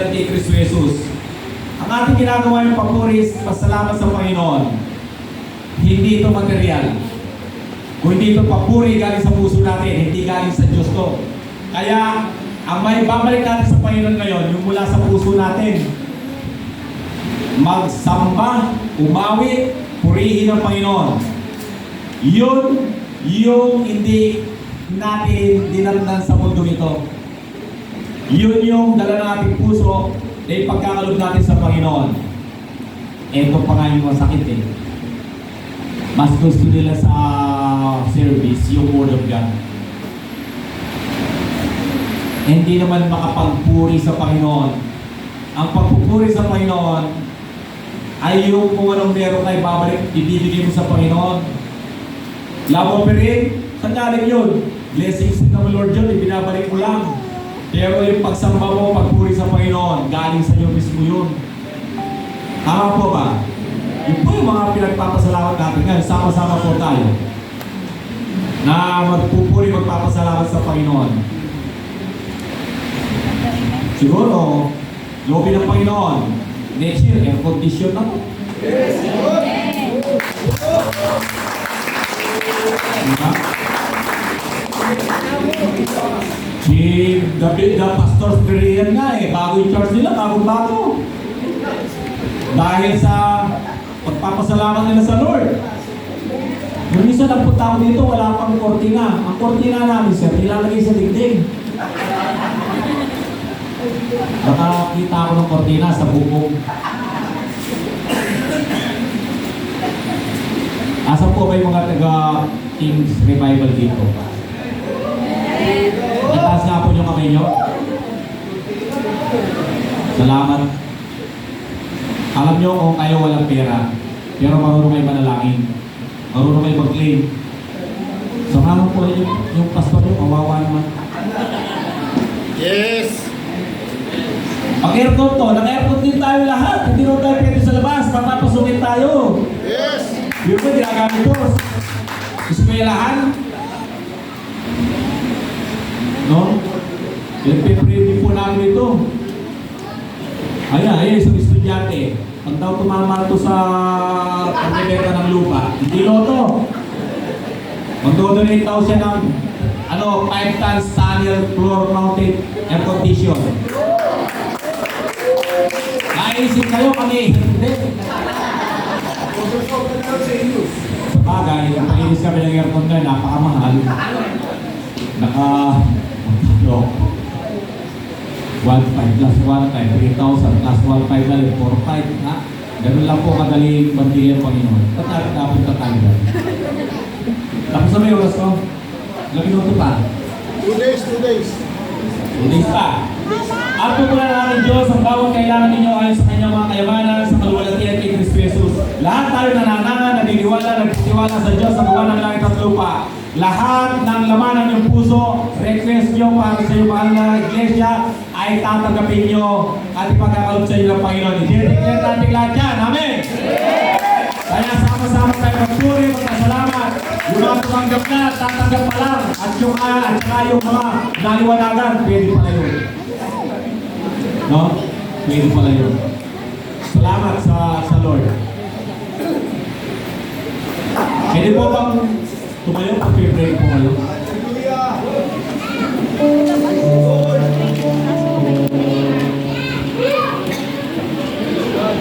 Kay Kristo Jesus. Ang ating ginagawa yung papuris, pasalamat sa Panginoon. Hindi ito material. Kung hindi ito papuri galing sa puso natin, hindi galing sa Diyos to. Kaya, ang may babalik natin sa Panginoon ngayon, yung mula sa puso natin, magsamba, umawi, purihin ang Panginoon. Yun, yung hindi natin dinarnan sa mundo ito. Yun yung dala ng ating puso na ipagkakalob natin sa Panginoon. Ito pa nga yung masakit eh. Mas gusto nila sa service yung Word of God. Hindi naman makapagpuri sa Panginoon. Ang pagpupuri sa Panginoon ay yung kung anong meron kayo babalik, ibibigay mo sa Panginoon. Love offering, saan galing yun? Blessings ng Lord yun, ibinabalik mo lang. Pero yung pagsamba mo, pagpuri sa Panginoon, galing sa iyo mismo yun. Tama po ba? Yun po yung mga pinagpapasalamat natin ngayon. Sama-sama po tayo na magpupuri, magpapasalamat sa Panginoon. Siguro, lobi ng Panginoon, next year, air condition na po. Yes! Diba? Si David, the pastor's brilliant nga eh. Bago yung church nila, bago-bago. Dahil sa pagpapasalamat nila sa Lord. Yung isa nagpunta ako dito, wala pang kortina. Ang kortina namin, sir, nilalagay sa dingding. Nakakita ako ng kortina sa bubong. Asa po ba yung mga taga-King's Revival dito? Itaas nga po yung kamay nyo. Salamat. Alam nyo kung kayo walang pera, pero marunong kayo manalangin. Marunong kayo mag-claim. Samahan po yung pastor nyo, kawawa naman. Yes! Pag-aircon to, naka-aircon din tayo lahat. Hindi naman tayo pwede sa labas, papapasukin tayo. Yes! Yun po, ginagamit ko. Eskwelahan. No? Pinag-preview po namin ito. Ayan, isang estudyante. Pag daw tumama ito sa pagkibenta ng lupa, hindi loto. Mag-donate daw siya ng 5 tons tunnel floor mounted air condition. Naisip kayo kami, hindi. Sa bagay, nakinis kami ng aircon na napakamahal. Naka 1.5 plus 1.5, 3,000 plus 1.5 na rin, 4.5 ha? Ganun lang po kadaling bandiyan ng Panginoon. Ba't napunta tayo ba? Tapos na may oras ko? Ilang minuto pa? 2 days, 2 days. 2 days pa. At pupunan natin Diyos ang bawat kailangan ninyo ayon sa kanyang mga kayamanan sa kaluwalhatian kay Kristo Jesus. Lahat tayo nanananga, naniniwala, nagtitiwala sa Diyos sa gawa ng langit at lupa. Lahat ng laman ng iyong puso, request nyo para sa iyong mahal na iglesia ay tatanggapin nyo at ipagkakalob sa inyo ng Panginoon. I-declare natin lahat yan. Amen! Kaya sama-sama tayo magpuri, magpasalamat. Yung mga tumanggap na, tatanggap pa lang. At saka yung mga naliwanagan, pwede pala yun. No? Pwede pala yun. Salamat sa Lord. Pwede po bang tumayo pag pray po kayo?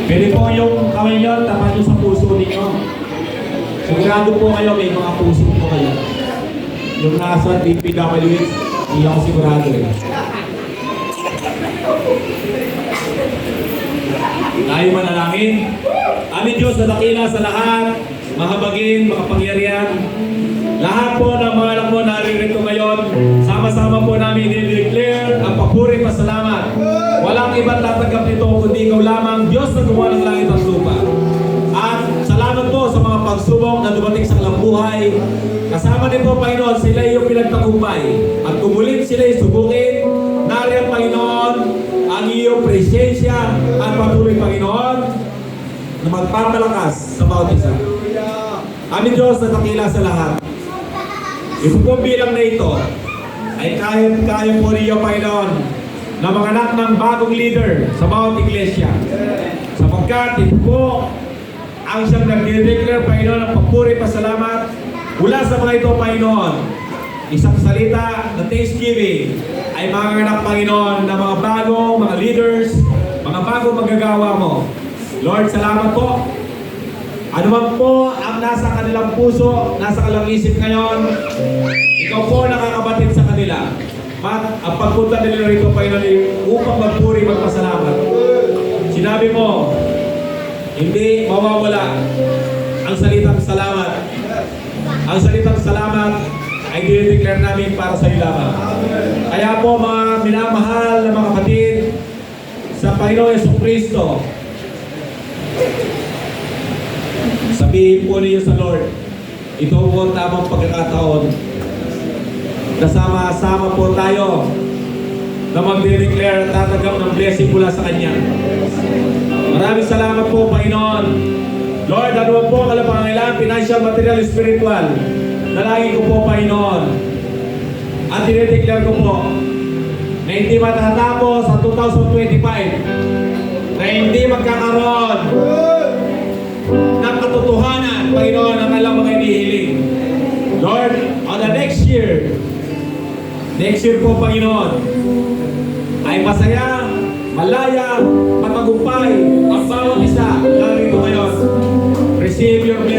Pwede po yung kamay nyo, tapat nyo sa puso ninyo. Sigurado po kayo, may mga puso po kayo. Yung nasa DPWH, hindi ako sigurado eh. Tayo manalangin. Amin Diyos na dakila sa lahat, mahabagin, makapangyarihan. Lahat po ng mga anak mo naririto ngayon, sama-sama po namin i-declare ang papuri pasalamat. Walang ibang tatanggap nito kundi ikaw lamang, Diyos na gumawa ng langit at lupa. At salamat po sa mga pagsubok na dumating sa kanilang buhay. Kasama din po, Panginoon, sila yung pinagtagumpay. At kung muling sila subukin, nariyan, Panginoon, ang iyong presensya at patuloy, Panginoon, na magpapalakas sa bawat isa. Amin Diyos na dakila sa lahat. Ito po bilang na ito ay kaya po niyo, Panginoon, na manganak ng bagong leader sa bawat iglesia. Sapagkat ito po ang siyang nag-declare, Panginoon, ng papuri, pasalamat mula sa mga ito, Panginoon. Isang salita na thanksgiving ay manganak, Panginoon, ng mga bagong, mga leaders, mga bagong magagawa mo. Lord, salamat po. Ano man po ang nasa kanilang puso, nasa kanilang isip ngayon, ikaw po nakakabatid sa kanila. At ang pagpunta nila rito, Panginoon, upang magpuri, magpasalamat. Sinabi mo, hindi mawawala ang salitang salamat. Ang salitang salamat ay dinideclare namin para sa iyo lamang. Kaya po mga minamahal na mga kapatid sa Panginoon Jesucristo, sabihin po niyo sa Lord, ito po ang tamang pagkakataon na sama-sama po tayo na mag-declare at tatanggap ng blessing mula sa Kanya. Maraming salamat po, Panginoon. Lord, ano po ang kalapangailangan, financial, material, spiritual, dalangin ko po, Panginoon. At dinideclare ko po na hindi matatapos sa 2025, na hindi magkakaroon ng katotohanan, Panginoon, ang alam mga inihiling. Lord, on the next year po, Panginoon, ay masaya, malaya, matagumpay ang bawat isa. Narito ngayon, receive your blessing.